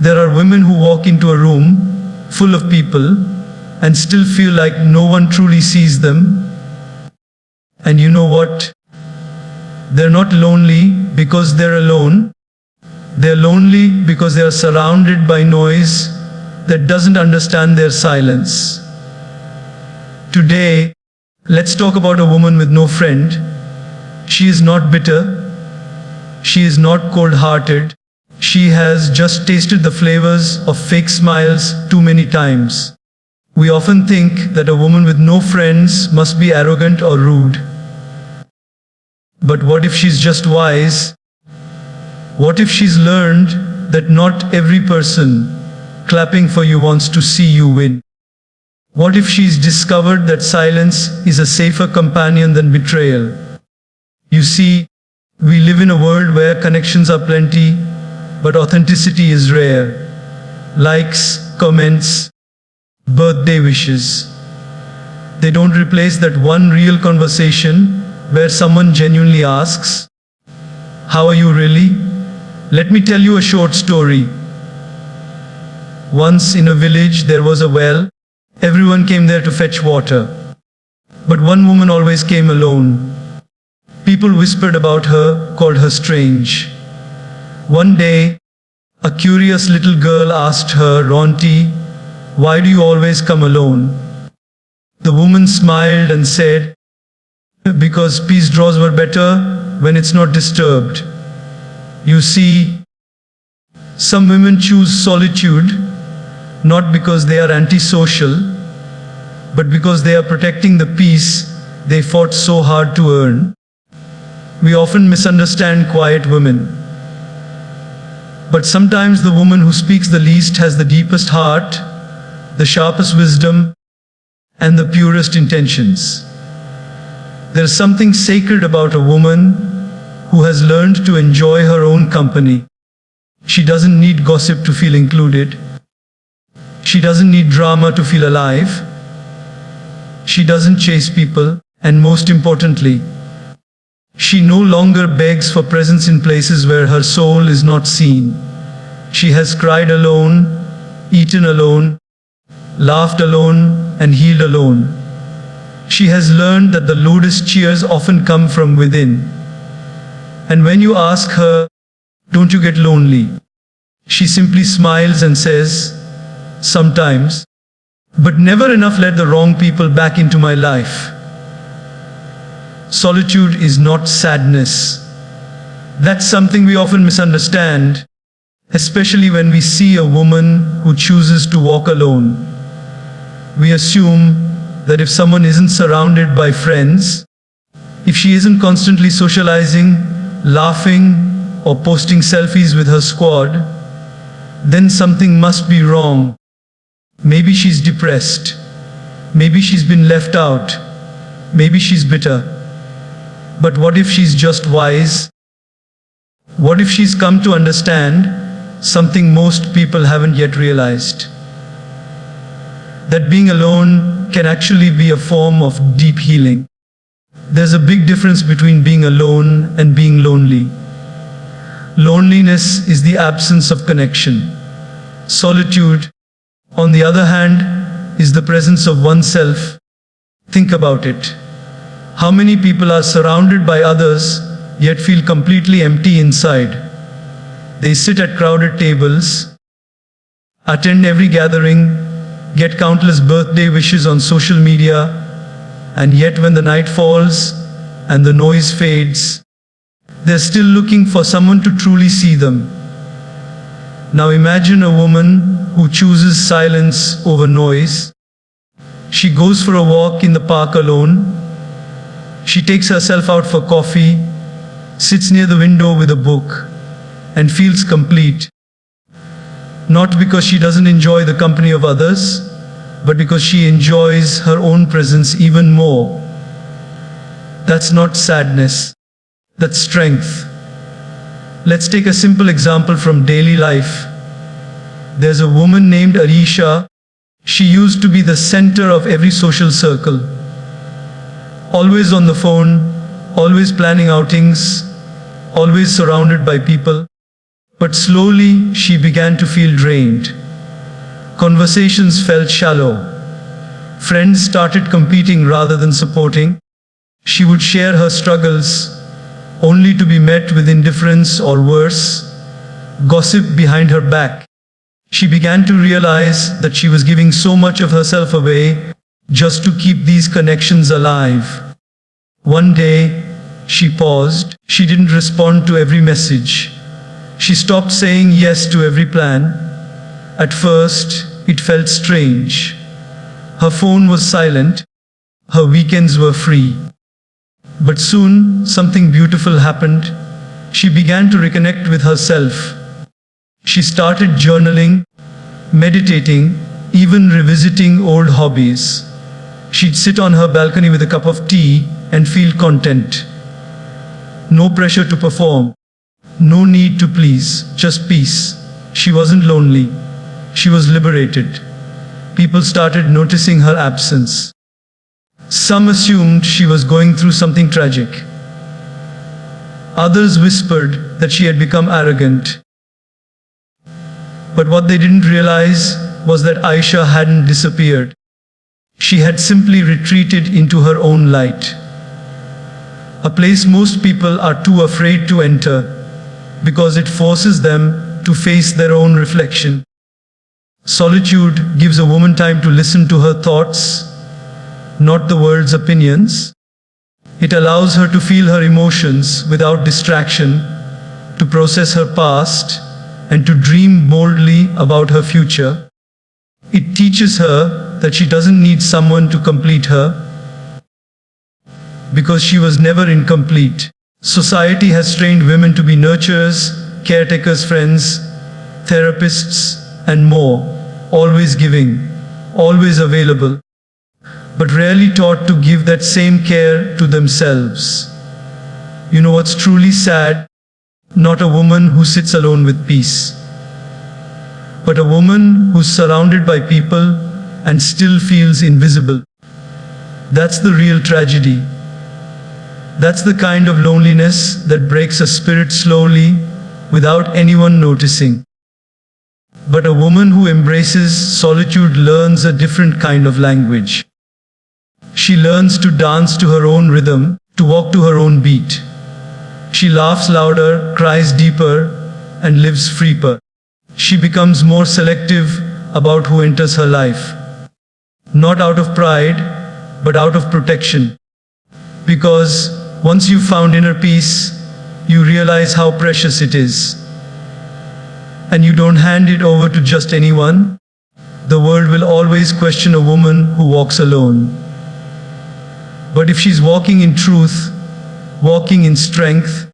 There are women who walk into a room full of people and still feel like no one truly sees them. And you know what? They're not lonely because they're alone. They're lonely because they are surrounded by noise that doesn't understand their silence. Today, let's talk about a woman with no friend. She is not bitter. She is not cold-hearted. She has just tasted the flavors of fake smiles too many times. We often think that a woman with no friends must be arrogant or rude. But what if she's just wise? What if she's learned that not every person clapping for you wants to see you win? What if she's discovered that silence is a safer companion than betrayal? You see, we live in a world where connections are plenty, but authenticity is rare. Likes, comments, birthday wishes. They don't replace that one real conversation where someone genuinely asks, "How are you really?" Let me tell you a short story. Once in a village there was a well. Everyone came there to fetch water. But one woman always came alone. People whispered about her, called her strange. One day, a curious little girl asked her, "Auntie, why do you always come alone?" The woman smiled and said, "Because peace draws were better when it's not disturbed." You see, some women choose solitude not because they are antisocial, but because they are protecting the peace they fought so hard to earn. We often misunderstand quiet women. But sometimes the woman who speaks the least has the deepest heart, the sharpest wisdom, and the purest intentions. There is something sacred about a woman who has learned to enjoy her own company. She doesn't need gossip to feel included. She doesn't need drama to feel alive. She doesn't chase people, and most importantly, she no longer begs for presence in places where her soul is not seen. She has cried alone, eaten alone, laughed alone, and healed alone. She has learned that the loudest cheers often come from within. And when you ask her, "Don't you get lonely?" she simply smiles and says, "Sometimes, but never enough. Let the wrong people back into my life." Solitude is not sadness. That's something we often misunderstand, especially when we see a woman who chooses to walk alone. We assume that if someone isn't surrounded by friends, if she isn't constantly socializing, laughing, or posting selfies with her squad, then something must be wrong. Maybe she's depressed. Maybe she's been left out. Maybe she's bitter. But what if she's just wise? What if she's come to understand something most people haven't yet realized? That being alone can actually be a form of deep healing. There's a big difference between being alone and being lonely. Loneliness is the absence of connection. Solitude, on the other hand, is the presence of oneself. Think about it. How many people are surrounded by others, yet feel completely empty inside? They sit at crowded tables, attend every gathering, get countless birthday wishes on social media, and yet when the night falls and the noise fades, they're still looking for someone to truly see them. Now imagine a woman who chooses silence over noise. She goes for a walk in the park alone. She takes herself out for coffee, sits near the window with a book, and feels complete. Not because she doesn't enjoy the company of others, but because she enjoys her own presence even more. That's not sadness, that's strength. Let's take a simple example from daily life. There's a woman named Arisha. She used to be the center of every social circle. Always on the phone, always planning outings, always surrounded by people. But slowly she began to feel drained. Conversations felt shallow. Friends started competing rather than supporting. She would share her struggles, only to be met with indifference or worse, gossip behind her back. She began to realize that she was giving so much of herself away just to keep these connections alive. One day, she paused. She didn't respond to every message. She stopped saying yes to every plan. At first, it felt strange. Her phone was silent. Her weekends were free. But soon, something beautiful happened. She began to reconnect with herself. She started journaling, meditating, even revisiting old hobbies. She'd sit on her balcony with a cup of tea and feel content. No pressure to perform, no need to please, just peace. She wasn't lonely. She was liberated. People started noticing her absence. Some assumed she was going through something tragic. Others whispered that she had become arrogant. But what they didn't realize was that Aisha hadn't disappeared. She had simply retreated into her own light. A place most people are too afraid to enter because it forces them to face their own reflection. Solitude gives a woman time to listen to her thoughts, not the world's opinions. It allows her to feel her emotions without distraction, to process her past, and to dream boldly about her future. It teaches her that she doesn't need someone to complete her, because she was never incomplete. Society has trained women to be nurturers, caretakers, friends, therapists, and more, always giving, always available, but rarely taught to give that same care to themselves. You know what's truly sad? Not a woman who sits alone with peace, but a woman who's surrounded by people and still feels invisible. That's the real tragedy. That's the kind of loneliness that breaks a spirit slowly, without anyone noticing. But a woman who embraces solitude learns a different kind of language. She learns to dance to her own rhythm, to walk to her own beat. She laughs louder, cries deeper, and lives freer. She becomes more selective about who enters her life. Not out of pride, but out of protection. Because once you've found inner peace, you realize how precious it is. And you don't hand it over to just anyone. The world will always question a woman who walks alone. But if she's walking in truth, walking in strength,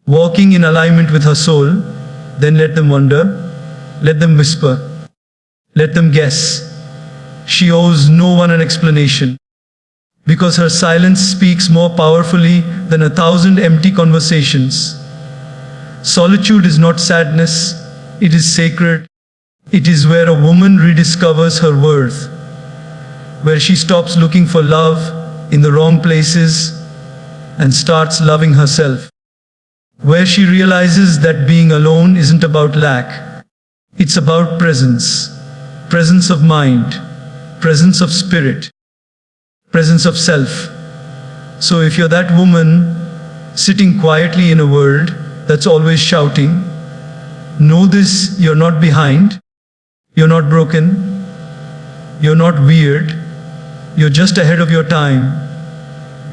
walking in alignment with her soul, then let them wonder, let them whisper, let them guess. She owes no one an explanation, because her silence speaks more powerfully than 1,000 empty conversations. Solitude is not sadness, it is sacred. It is where a woman rediscovers her worth, where she stops looking for love in the wrong places and starts loving herself, where she realizes that being alone isn't about lack, it's about presence, presence of mind, presence of spirit, presence of self. So if you're that woman sitting quietly in a world that's always shouting, know this: you're not behind, you're not broken, you're not weird, you're just ahead of your time.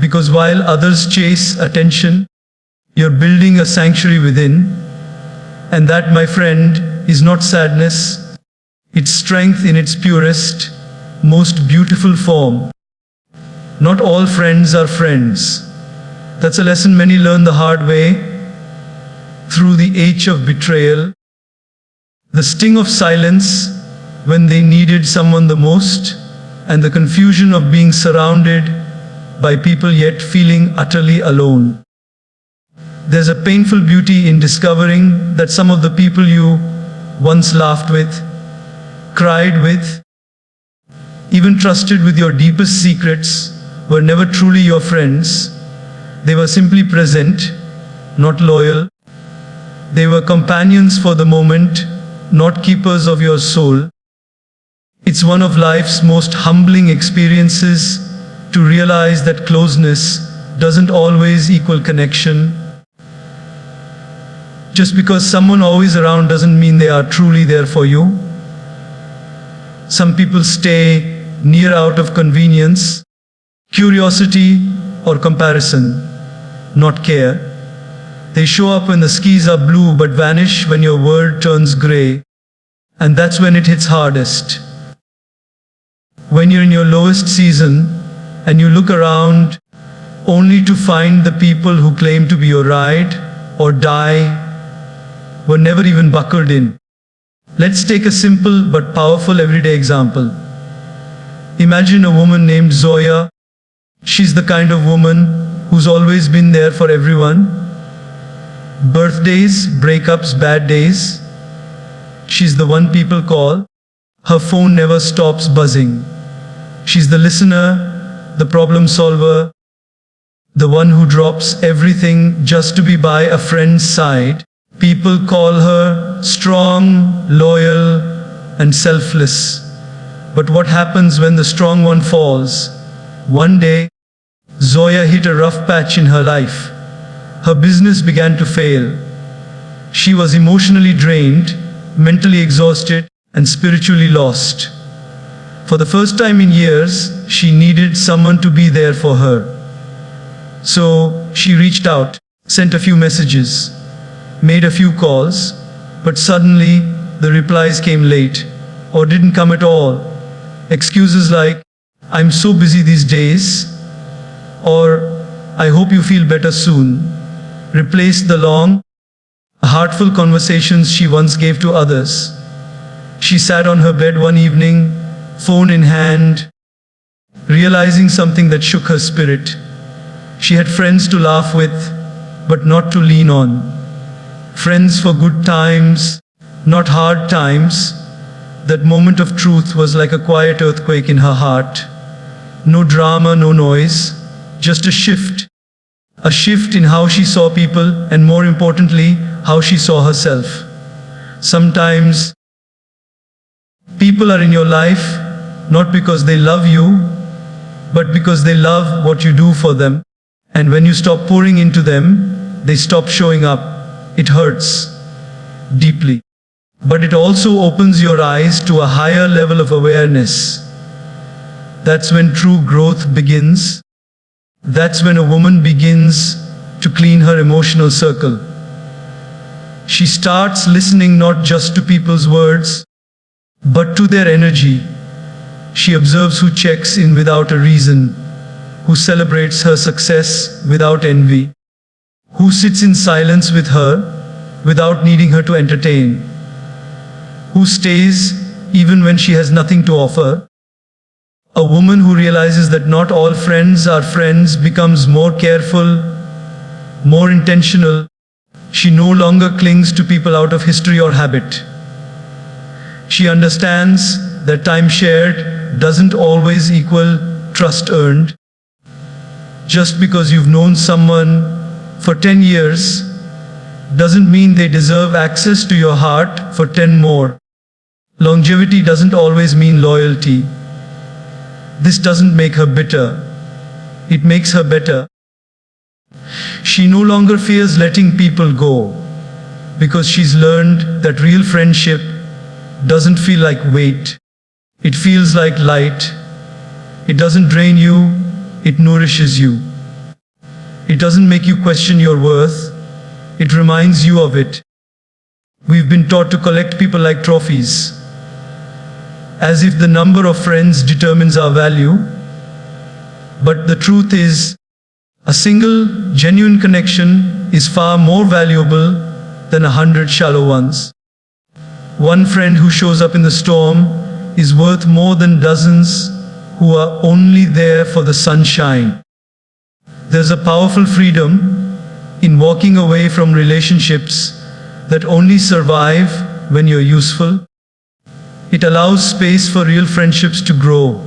Because while others chase attention, you're building a sanctuary within. And that, my friend, is not sadness, it's strength in its purest, most beautiful form. Not all friends are friends. That's a lesson many learn the hard way, through the age of betrayal, the sting of silence when they needed someone the most, and the confusion of being surrounded by people yet feeling utterly alone. There's a painful beauty in discovering that some of the people you once laughed with, cried with, even trusted with your deepest secrets were never truly your friends. They were simply present, not loyal. They were companions for the moment, not keepers of your soul. It's one of life's most humbling experiences to realize that closeness doesn't always equal connection. Just because someone always around doesn't mean they are truly there for you. Some people stay near out of convenience, curiosity, or comparison, not care. They show up when the skies are blue but vanish when your world turns grey. And that's when it hits hardest. When you're in your lowest season and you look around only to find the people who claim to be your ride or die were never even buckled in. Let's take a simple but powerful everyday example. Imagine a woman named Zoya. She's the kind of woman who's always been there for everyone. Birthdays, breakups, bad days. She's the one people call. Her phone never stops buzzing. She's the listener, the problem solver, the one who drops everything just to be by a friend's side. People call her strong, loyal, and selfless. But what happens when the strong one falls? One day, Zoya hit a rough patch in her life. Her business began to fail. She was emotionally drained, mentally exhausted, and spiritually lost. For the first time in years, she needed someone to be there for her. So she reached out, sent a few messages, made a few calls, but suddenly the replies came late or didn't come at all. Excuses like, "I'm so busy these days," or "I hope you feel better soon," replaced the long, heartful conversations she once gave to others. She sat on her bed one evening, phone in hand, realizing something that shook her spirit. She had friends to laugh with, but not to lean on. Friends for good times, not hard times. That moment of truth was like a quiet earthquake in her heart. No drama, no noise, just a shift. A shift in how she saw people, and more importantly, how she saw herself. Sometimes, people are in your life not because they love you, but because they love what you do for them. And when you stop pouring into them, they stop showing up. It hurts deeply. But it also opens your eyes to a higher level of awareness. That's when true growth begins. That's when a woman begins to clean her emotional circle. She starts listening not just to people's words, but to their energy. She observes who checks in without a reason, who celebrates her success without envy, who sits in silence with her without needing her to entertain, who stays even when she has nothing to offer. A woman who realizes that not all friends are friends becomes more careful, more intentional. She no longer clings to people out of history or habit. She understands that time shared doesn't always equal trust earned. Just because you've known someone for 10 years doesn't mean they deserve access to your heart for 10 more. Longevity doesn't always mean loyalty. This doesn't make her bitter. It makes her better. She no longer fears letting people go because she's learned that real friendship doesn't feel like weight. It feels like light. It doesn't drain you, it nourishes you. It doesn't make you question your worth, it reminds you of it. We've been taught to collect people like trophies, as if the number of friends determines our value. But the truth is, a single, genuine connection is far more valuable than 100 shallow ones. One friend who shows up in the storm is worth more than dozens who are only there for the sunshine. There's a powerful freedom in walking away from relationships that only survive when you're useful. It allows space for real friendships to grow.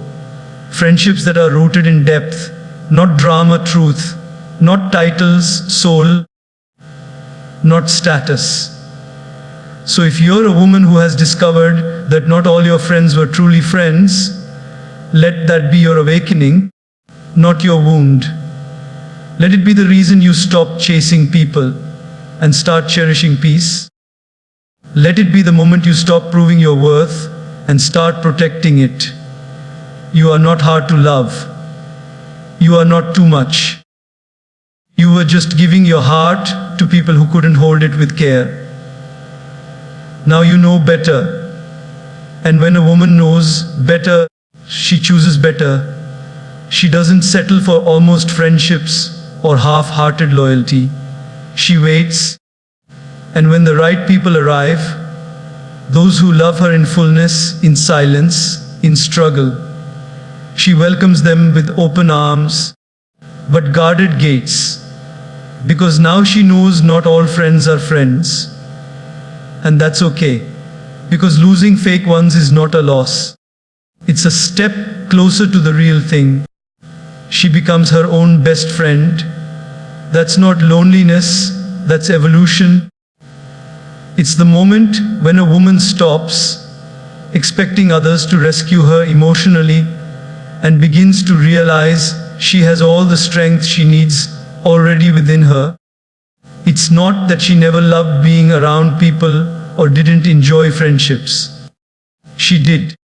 Friendships that are rooted in depth, not drama, truth, not titles, soul, not status. So if you're a woman who has discovered that not all your friends were truly friends, let that be your awakening, not your wound. Let it be the reason you stop chasing people and start cherishing peace. Let it be the moment you stop proving your worth and start protecting it. You are not hard to love. You are not too much. You were just giving your heart to people who couldn't hold it with care. Now you know better. And when a woman knows better, she chooses better. She doesn't settle for almost friendships or half-hearted loyalty. She waits. And when the right people arrive, those who love her in fullness, in silence, in struggle, she welcomes them with open arms, but guarded gates. Because now she knows not all friends are friends. And that's okay. Because losing fake ones is not a loss. It's a step closer to the real thing. She becomes her own best friend. That's not loneliness, that's evolution. It's the moment when a woman stops expecting others to rescue her emotionally and begins to realize she has all the strength she needs already within her. It's not that she never loved being around people or didn't enjoy friendships. She did.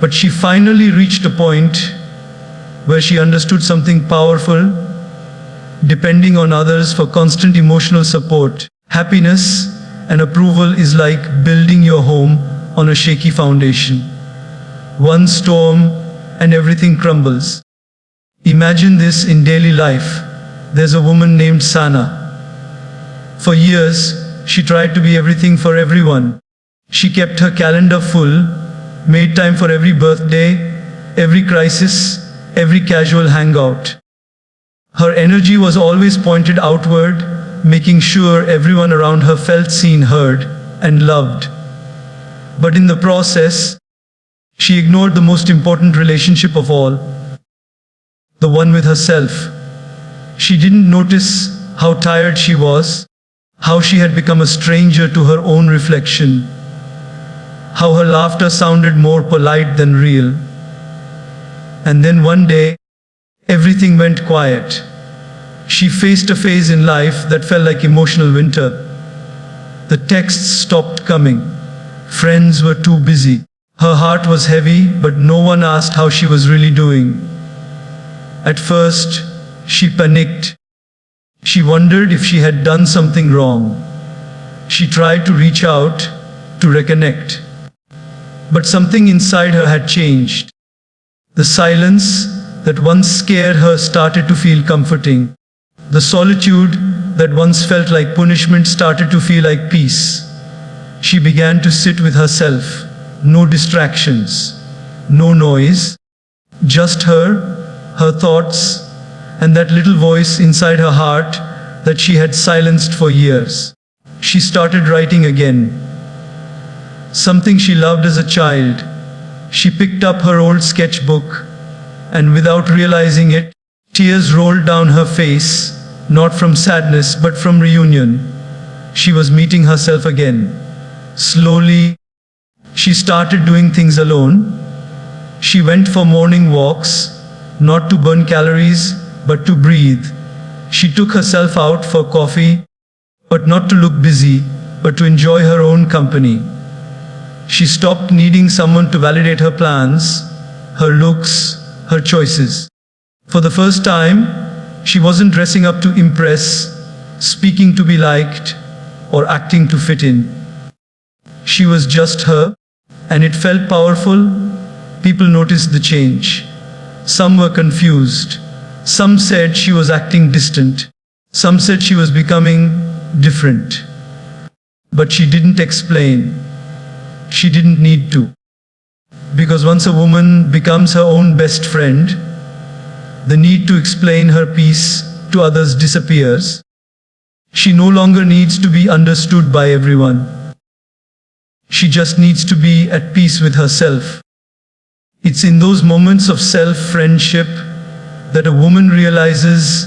But she finally reached a point where she understood something powerful. Depending on others for constant emotional support, happiness, and approval is like building your home on a shaky foundation. One storm and everything crumbles. Imagine this in daily life. There's a woman named Sana. For years, she tried to be everything for everyone. She kept her calendar full, made time for every birthday, every crisis, every casual hangout. Her energy was always pointed outward, making sure everyone around her felt seen, heard, and loved. But in the process, she ignored the most important relationship of all, the one with herself. She didn't notice how tired she was, how she had become a stranger to her own reflection, how her laughter sounded more polite than real. And then one day, everything went quiet. She faced a phase in life that felt like emotional winter. The texts stopped coming. Friends were too busy. Her heart was heavy, but no one asked how she was really doing. At first, she panicked. She wondered if she had done something wrong. She tried to reach out, to reconnect. But something inside her had changed. The silence that once scared her started to feel comforting. The solitude that once felt like punishment started to feel like peace. She began to sit with herself. No distractions, no noise, just her thoughts, and that little voice inside her heart that she had silenced for years. She started writing again. Something she loved as a child. She picked up her old sketchbook, and without realizing it, tears rolled down her face, not from sadness but from reunion. She was meeting herself again. Slowly, she started doing things alone. She went for morning walks, not to burn calories, but to breathe. She took herself out for coffee, but not to look busy, but to enjoy her own company. She stopped needing someone to validate her plans, her looks, her choices. For the first time, she wasn't dressing up to impress, speaking to be liked, or acting to fit in. She was just her, and it felt powerful. People noticed the change. Some were confused. Some said she was acting distant. Some said she was becoming different. But she didn't explain. She didn't need to. Because once a woman becomes her own best friend, the need to explain her peace to others disappears. She no longer needs to be understood by everyone. She just needs to be at peace with herself. It's in those moments of self-friendship that a woman realizes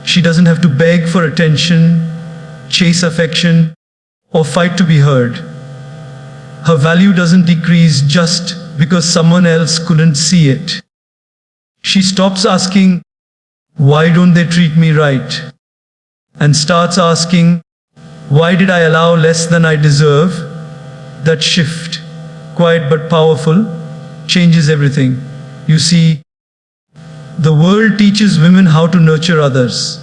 she doesn't have to beg for attention, chase affection, or fight to be heard. Her value doesn't decrease just because someone else couldn't see it. She stops asking, "Why don't they treat me right?" and starts asking, "Why did I allow less than I deserve?" That shift, quiet but powerful, changes everything. You see, the world teaches women how to nurture others,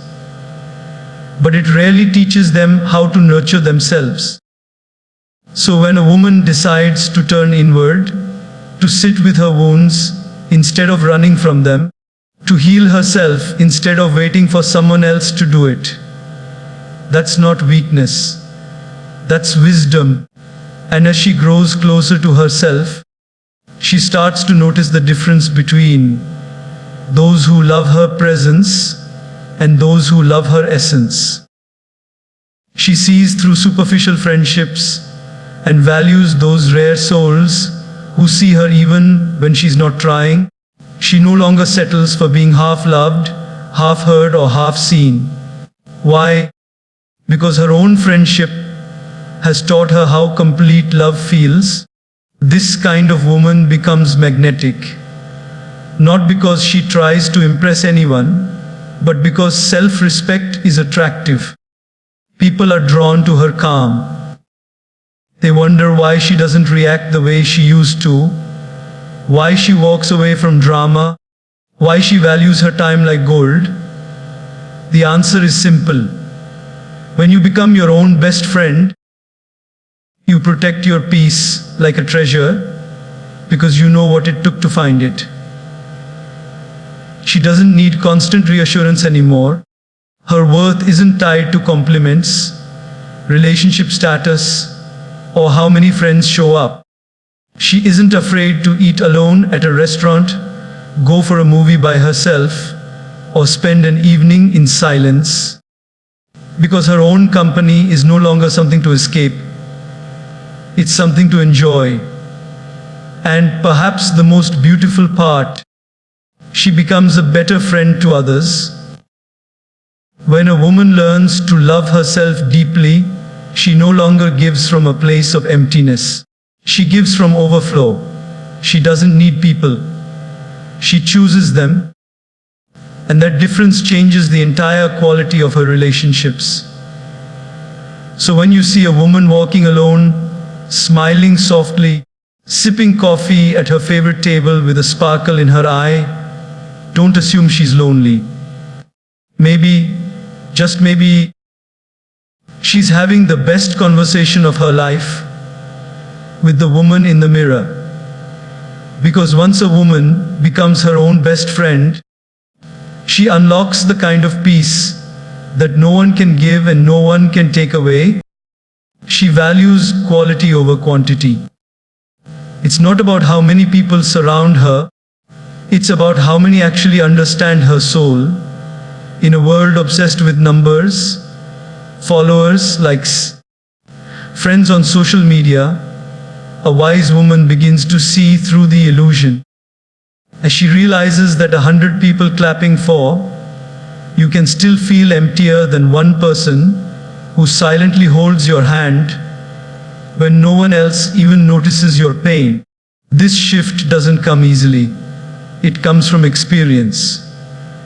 but it rarely teaches them how to nurture themselves. So when a woman decides to turn inward, to sit with her wounds instead of running from them, to heal herself instead of waiting for someone else to do it, that's not weakness, that's wisdom. And as she grows closer to herself, she starts to notice the difference between those who love her presence and those who love her essence. She sees through superficial friendships and values those rare souls who see her even when she's not trying. She no longer settles for being half loved, half heard, or half seen. Why? Because her own friendship has taught her how complete love feels. This kind of woman becomes magnetic, not because she tries to impress anyone, but because self-respect is attractive. People are drawn to her calm. They wonder why she doesn't react the way she used to, why she walks away from drama, why she values her time like gold. The answer is simple. When you become your own best friend, you protect your peace like a treasure because you know what it took to find it. She doesn't need constant reassurance anymore. Her worth isn't tied to compliments, relationship status, or how many friends show up. She isn't afraid to eat alone at a restaurant, go for a movie by herself, or spend an evening in silence, because her own company is no longer something to escape. It's something to enjoy. And perhaps the most beautiful part, she becomes a better friend to others. When a woman learns to love herself deeply, she no longer gives from a place of emptiness. She gives from overflow. She doesn't need people. She chooses them. And that difference changes the entire quality of her relationships. So when you see a woman walking alone, smiling softly, sipping coffee at her favorite table with a sparkle in her eye, don't assume she's lonely. Maybe, just maybe, she's having the best conversation of her life with the woman in the mirror. Because once a woman becomes her own best friend, she unlocks the kind of peace that no one can give and no one can take away. She values quality over quantity. It's not about how many people surround her, it's about how many actually understand her soul. In a world obsessed with numbers, followers, likes, friends on social media, a wise woman begins to see through the illusion. As she realizes that 100 people clapping for, you can still feel emptier than one person who silently holds your hand when no one else even notices your pain. This shift doesn't come easily. It comes from experience,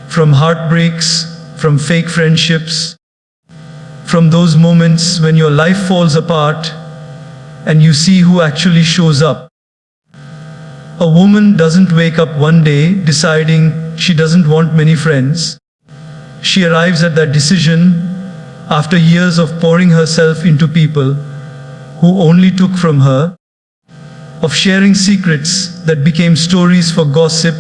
from heartbreaks, from fake friendships, from those moments when your life falls apart and you see who actually shows up. A woman doesn't wake up one day deciding she doesn't want many friends. She arrives at that decision after years of pouring herself into people who only took from her, of sharing secrets that became stories for gossip,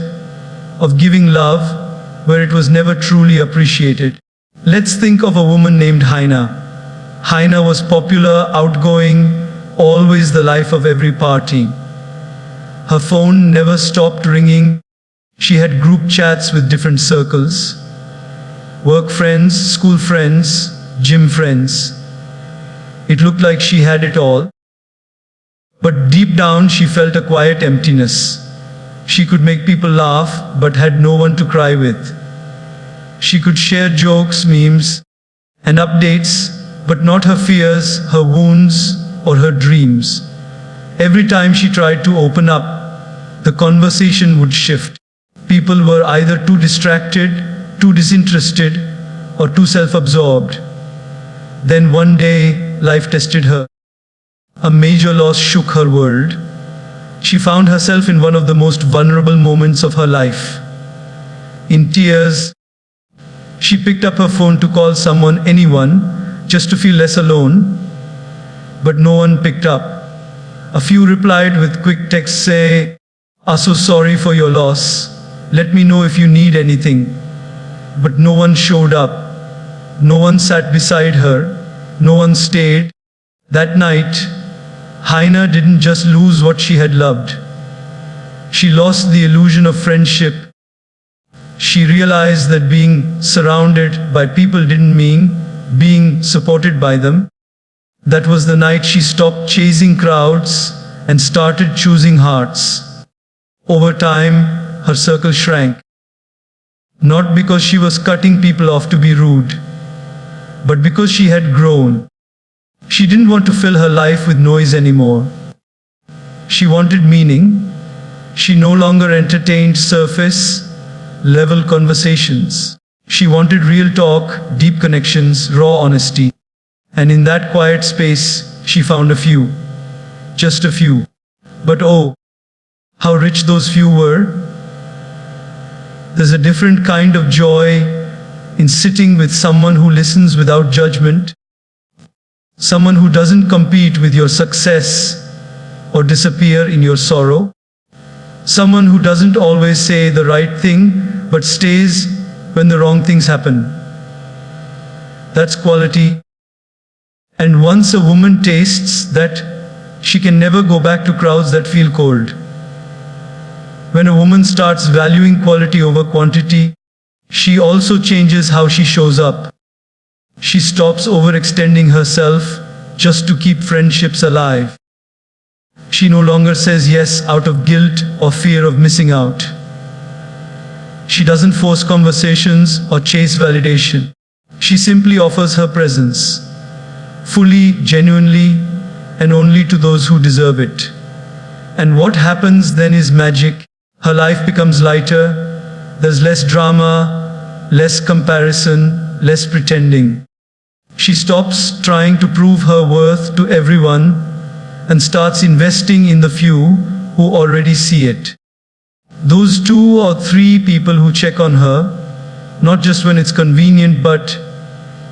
of giving love where it was never truly appreciated. Let's think of a woman named Haina. Haina was popular, outgoing, always the life of every party. Her phone never stopped ringing. She had group chats with different circles. Work friends, school friends, gym friends. It looked like she had it all. But deep down she felt a quiet emptiness. She could make people laugh, but had no one to cry with. She could share jokes, memes, and updates, but not her fears, her wounds, or her dreams. Every time she tried to open up, the conversation would shift. People were either too distracted, too disinterested, or too self-absorbed. Then one day, life tested her. A major loss shook her world. She found herself in one of the most vulnerable moments of her life. In tears, she picked up her phone to call someone, anyone, just to feel less alone. But no one picked up. A few replied with quick texts say, "Ah, so sorry for your loss. Let me know if you need anything." But no one showed up. No one sat beside her. No one stayed. That night, Haina didn't just lose what she had loved. She lost the illusion of friendship. She realized that being surrounded by people didn't mean being supported by them. That was the night she stopped chasing crowds and started choosing hearts. Over time, her circle shrank. Not because she was cutting people off to be rude, but because she had grown. She didn't want to fill her life with noise anymore. She wanted meaning. She no longer entertained surface level conversations. She wanted real talk, deep connections, raw honesty. And in that quiet space, she found a few. Just a few. But oh, how rich those few were. There's a different kind of joy in sitting with someone who listens without judgment. Someone who doesn't compete with your success or disappear in your sorrow. Someone who doesn't always say the right thing but stays when the wrong things happen. That's quality. And once a woman tastes that, she can never go back to crowds that feel cold. When a woman starts valuing quality over quantity, she also changes how she shows up. She stops overextending herself just to keep friendships alive. She no longer says yes out of guilt or fear of missing out. She doesn't force conversations or chase validation. She simply offers her presence, fully, genuinely, and only to those who deserve it. And what happens then is magic. Her life becomes lighter. There's less drama, less comparison, less pretending. She stops trying to prove her worth to everyone and starts investing in the few who already see it. Those 2 or 3 people who check on her, not just when it's convenient but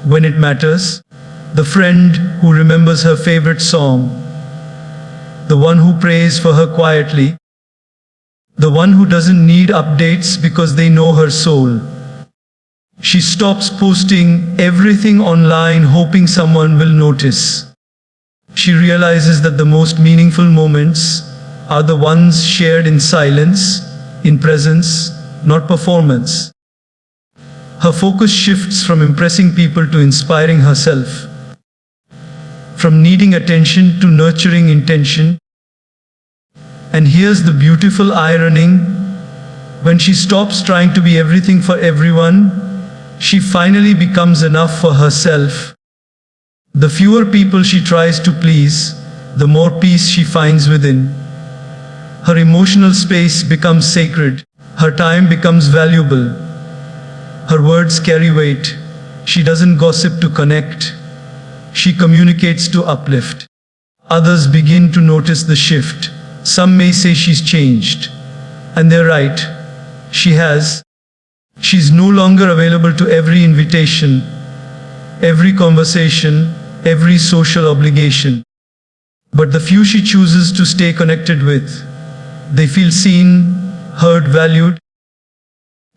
when it matters. The friend who remembers her favorite song. The one who prays for her quietly. The one who doesn't need updates because they know her soul. She stops posting everything online hoping someone will notice. She realizes that the most meaningful moments are the ones shared in silence, in presence, not performance. Her focus shifts from impressing people to inspiring herself. From needing attention to nurturing intention. And here's the beautiful irony. When she stops trying to be everything for everyone, she finally becomes enough for herself. The fewer people she tries to please, the more peace she finds within. Her emotional space becomes sacred. Her time becomes valuable. Her words carry weight. She doesn't gossip to connect. She communicates to uplift. Others begin to notice the shift. Some may say she's changed. And they're right. She has. She's no longer available to every invitation, every conversation, every social obligation. But the few she chooses to stay connected with, they feel seen, heard, valued.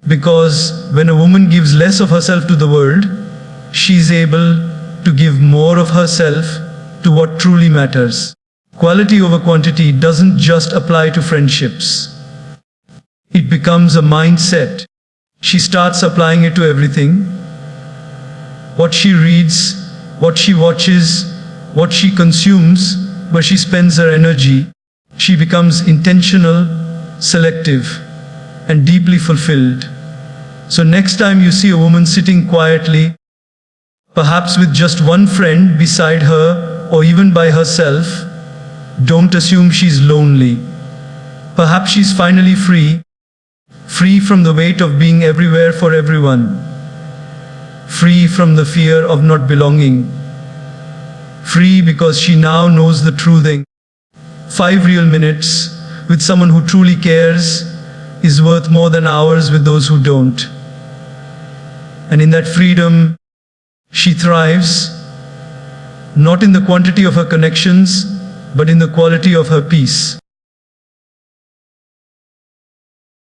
Because when a woman gives less of herself to the world, she's able to give more of herself to what truly matters. Quality over quantity doesn't just apply to friendships. It becomes a mindset. She starts applying it to everything. What she reads, what she watches, what she consumes, where she spends her energy. She becomes intentional, selective, and deeply fulfilled. So next time you see a woman sitting quietly, perhaps with just one friend beside her or even by herself. Don't assume she's lonely. Perhaps she's finally free, free from the weight of being everywhere for everyone, free from the fear of not belonging, free because she now knows the true thing. 5 real minutes with someone who truly cares is worth more than hours with those who don't. And in that freedom, she thrives, not in the quantity of her connections, but in the quality of her peace.